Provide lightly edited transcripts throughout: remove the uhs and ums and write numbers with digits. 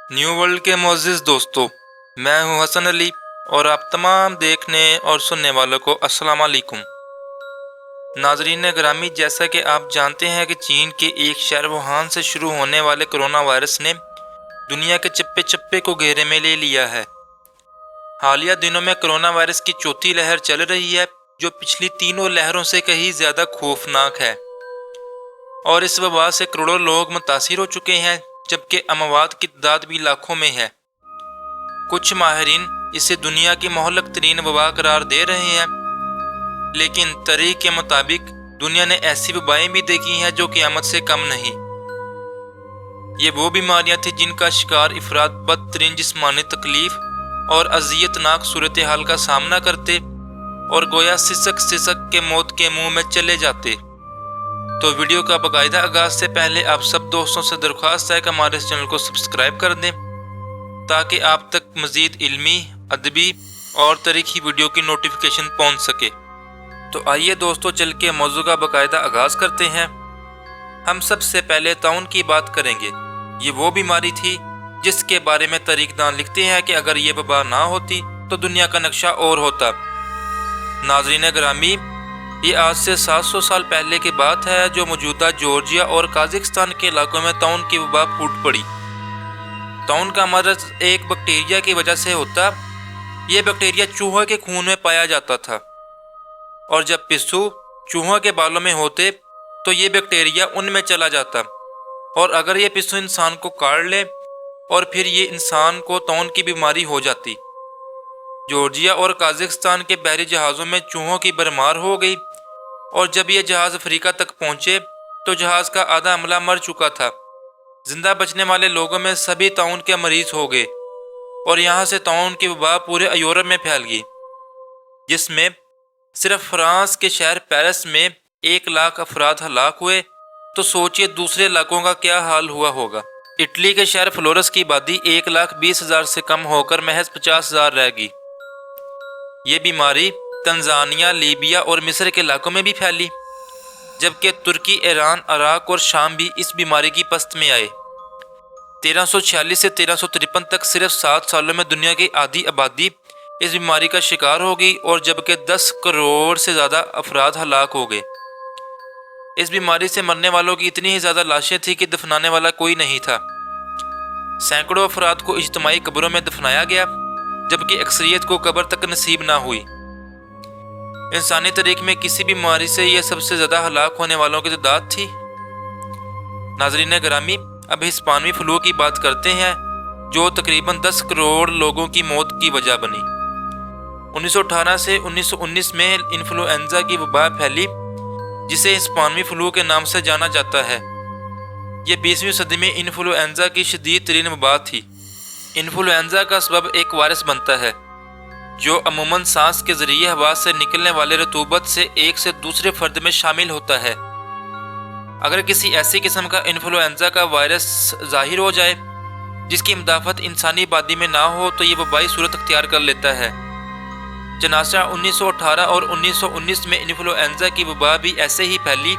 New world के मोअज़्ज़िज़ दोस्तों, मैं हूं हसन अली और आप तमाम देखने और सुनने वालों को अस्सलाम वालेकुम। नाज़रीन ग्रामी, जैसा कि आप जानते हैं कि चीन के एक शहर वुहान से शुरू होने वाले कोरोना वायरस ने दुनिया के चप्पे चप्पे को घेरे में ले लिया है। हालिया दिनों में कोरोना वायरस की चौथी लहर चल रही है, जो पिछली तीनों लहरों से कहीं ज़्यादा खौफनाक है और इस वबा से करोड़ों लोग मुतासिर हो चुके हैं, जबकि अमवात की तादाद भी लाखों में है। कुछ माहिरीन इसे दुनिया की मोहल्लक तरीन वबा करार दे रहे हैं, लेकिन तारीख के मुताबिक दुनिया ने ऐसी वबाएं भी देखी हैं जो क़यामत से कम नहीं। ये वो बीमारियां थी जिनका शिकार अफराद बदतरीन जिस्मानी तकलीफ और अजियतनाक सूरत हाल का सामना करते और गोया सिसक सिसक के मौत के मुंह में चले जाते। तो वीडियो का बाकायदा आगाज से पहले आप सब दोस्तों से दरख्वास्त है कि हमारे इस चैनल को सब्सक्राइब कर दें, ताकि आप तक मज़ीद इल्मी, अदबी और तारीखी वीडियो की नोटिफिकेशन पहुंच सके। तो आइए दोस्तों, चल के मौजू का बाकायदा आगाज़ करते हैं। हम सबसे पहले ताउन की बात करेंगे। ये वो बीमारी थी जिसके बारे में तारीखदान लिखते हैं कि अगर ये वबा ना होती तो दुनिया का नक्शा और होता। नाज़रीन ग्रामी, ये आज से 700 साल पहले की बात है, जो मौजूदा जॉर्जिया और काज़ाकिस्तान के इलाकों में ताउन की वबा फूट पड़ी। ताउन का मरज़ एक बैक्टीरिया की वजह से होता। यह बैक्टीरिया चूहे के खून में पाया जाता था और जब पिस्सू चूहों के बालों में होते तो ये बैक्टीरिया उनमें चला जाता, और अगर ये पिस्सू इंसान को काट ले और फिर ये इंसान को ताउन की बीमारी हो जाती। जॉर्जिया और काज़ाकिस्तान के बहरी जहाज़ों में चूहों की भरमार हो गई, और जब ये जहाज़ अफ्रीका तक पहुंचे तो जहाज़ का आधा अमला मर चुका था। जिंदा बचने वाले लोगों में सभी ताउन के मरीज हो गए और यहाँ से ताउन की वबा पूरे यूरोप में फैल गई, जिसमें सिर्फ फ्रांस के शहर पेरिस में 1 लाख अफराद हलाक हुए। तो सोचिए दूसरे इलाकों का क्या हाल हुआ होगा। इटली के शहर फ्लोरेंस की आबादी 1,20,000 से कम होकर महज 50,000 रह गई। ये बीमारी तंजानिया, लीबिया और मिस्र के इलाकों में भी फैली, जबकि तुर्की, ईरान, इराक और शाम भी इस बीमारी की पस्त में आए। 1346 से 1353 तक सिर्फ 7 सालों में दुनिया की आधी आबादी इस बीमारी का शिकार हो गई, और जबकि 10 करोड़ से ज़्यादा अफराद हलाक हो गए। इस बीमारी से मरने वालों की इतनी ही ज़्यादा लाशें थी कि दफनाने वाला कोई नहीं था। सैकड़ों अफराद को इज्तिमाई कब्रों में दफनाया गया, जबकि अक्सरियत को कब्र तक नसीब ना हुई। इंसानी तारीख में किसी बीमारी से यह सबसे ज़्यादा हलाक होने वालों की तादाद थी। नाज़रीन ग्रामी, अब हिस्पानवी फ्लू की बात करते हैं, जो तकरीबन 10 करोड़ लोगों की मौत की वजह बनी। 1918 से 1919 में इन्फ्लुएंजा की वबा फैली, जिसे हिस्पानवी फ्लू के नाम से जाना जाता है। यह 20वीं सदी में इन्फ्लुएंजा की शदीद तरीन वबा थी। इन्फ्लुएंजा का सबब एक वायरस बनता है, जो अमूमन सांस के जरिए हवा से निकलने वाले रतूबत से एक से दूसरे फर्द में शामिल होता है। अगर किसी ऐसी किस्म का इन्फ्लुएंजा का वायरस जाहिर हो जाए जिसकी मुदाफ़त इंसानी आबादी में ना हो, तो ये वबाई सूरत अख्तियार कर लेता है। चनाचा 1918 और 1919 में इन्फ्लुएंजा की वबा भी ऐसे ही फैली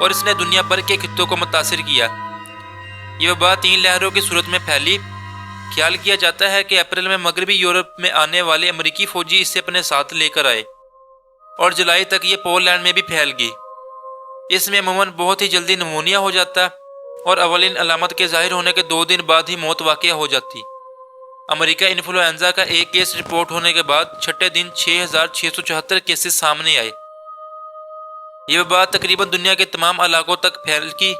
और इसने दुनिया भर के खित्तों को मुतासिर किया। ये वबा 3 लहरों की सूरत में फैली। ख्याल किया जाता है कि अप्रैल में मगरबी यूरोप में आने वाले अमेरिकी फौजी इसे अपने साथ लेकर आए और जुलाई तक ये पोलैंड में भी फैल गई। इसमें अमूमन बहुत ही जल्दी नमूनिया हो जाता और अवलिन अलामत के जाहिर होने के 2 दिन बाद ही मौत वाक़या हो जाती। अमेरिका इन्फ्लुएंजा का एक केस रिपोर्ट होने के बाद छठे दिन 6,674 केसेस सामने आए। ये वबा तकरीबन दुनिया के तमाम इलाकों तक फैल गई।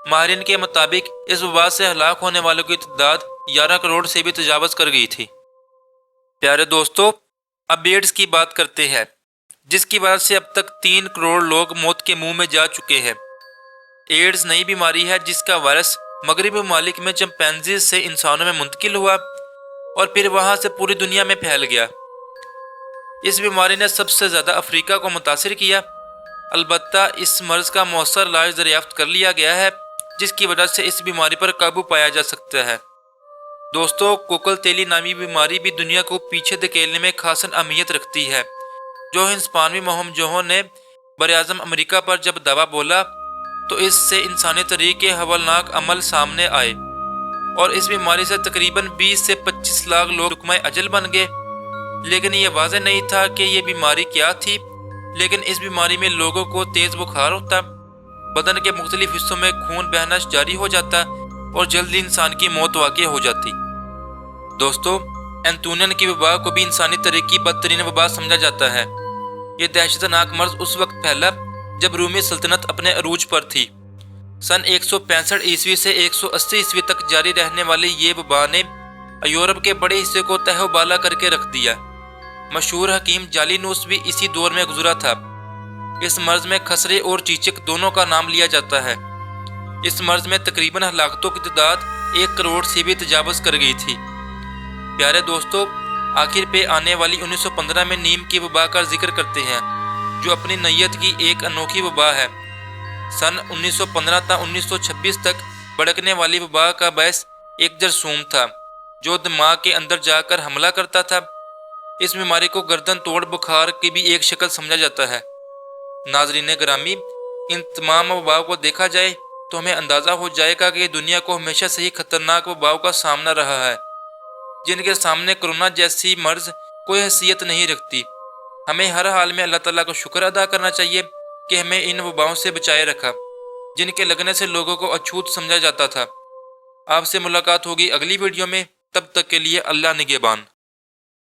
माहिरीन के मुताबिक इस वबा से हलाक होने वालों की तादाद 11 करोड़ से भी तजावज़ कर गई थी। प्यारे दोस्तों, अब एड्स की बात करते हैं, जिसकी वजह से अब तक 3 करोड़ लोग मौत के मुंह में जा चुके हैं। एड्स नई बीमारी है जिसका वायरस मगरबी ममालिक में चिंपैंजीज से इंसानों में मुंतकिल हुआ और फिर वहां से पूरी दुनिया में फैल गया। इस बीमारी ने सबसे ज़्यादा अफ्रीका को मुतासिर किया। अलबत्ता इस मर्ज़ का मौसर इलाज दरियाफ्त कर लिया गया है, जिसकी वजह से इस बीमारी पर काबू पाया जा सकता है। दोस्तों, कोकल तेली नामी बीमारी भी दुनिया को पीछे धकेलने में खासन अहमियत रखती है, जो हिस्पानवी मुहिम जोहों ने बरआज़म अमेरिका पर जब दावा बोला तो इससे इंसानी तरीके हवलनाक अमल सामने आए। اور اس بیماری سے تقریباً 20 سے 25 لاکھ لوگ رقمۂ اجل بن گئے۔ لیکن یہ واضح نہیں تھا کہ یہ بیماری کیا تھی، لیکن اس بیماری میں لوگوں کو تیز بخار ہوتا، بدن کے مختلف حصوں میں خون بہنا جاری ہو جاتا اور جلدی انسان کی موت واقع ہو جاتی۔ دوستو، اینتونین کی وبا کو بھی انسانی تاریخ کی بدترین وبا سمجھا جاتا ہے۔ یہ دہشتناک مرض اس وقت پھیلا جب رومی سلطنت اپنے عروج پر تھی۔ سن 165 عیسوی سے 180 عیسوی تک جاری رہنے والی یہ وبا نے یورپ کے بڑے حصے کو تہہ و بالا کر کے رکھ دیا۔ مشہور حکیم جالینوس بھی اسی دور میں گزرا تھا۔ اس مرض میں خسرے اور چیچک دونوں کا نام لیا جاتا ہے۔ اس مرض میں تقریباً ہلاکتوں کی تعداد 1 کروڑ سے بھی تجاوز کر گئی تھی۔ پیارے دوستو، آخر پہ آنے والی 1915 میں نیم کی وبا کا ذکر کرتے ہیں، جو اپنی نوعیت کی ایک انوکھی وبا ہے۔ سن 1915 تا 1926 تک بھڑکنے والی وبا کا باعث ایک جرثوم تھا جو دماغ کے اندر جا کر حملہ کرتا تھا۔ اس بیماری کو گردن توڑ بخار کی بھی ایک شکل سمجھا جاتا ہے۔ ناظرین گرامی، ان تمام وباؤں کو دیکھا جائے تو ہمیں اندازہ ہو جائے گا کہ دنیا کو ہمیشہ سے ہی خطرناک وباؤں کا سامنا رہا ہے، جن کے سامنے کرونا جیسی مرض کوئی حیثیت نہیں رکھتی۔ ہمیں ہر حال میں اللہ تعالیٰ کا شکر ادا کرنا چاہیے کہ ہمیں ان وباؤں سے بچائے رکھا، جن کے لگنے سے لوگوں کو اچھوت سمجھا جاتا تھا۔ آپ سے ملاقات ہوگی اگلی ویڈیو میں، تب تک کے لیے اللہ نگہبان۔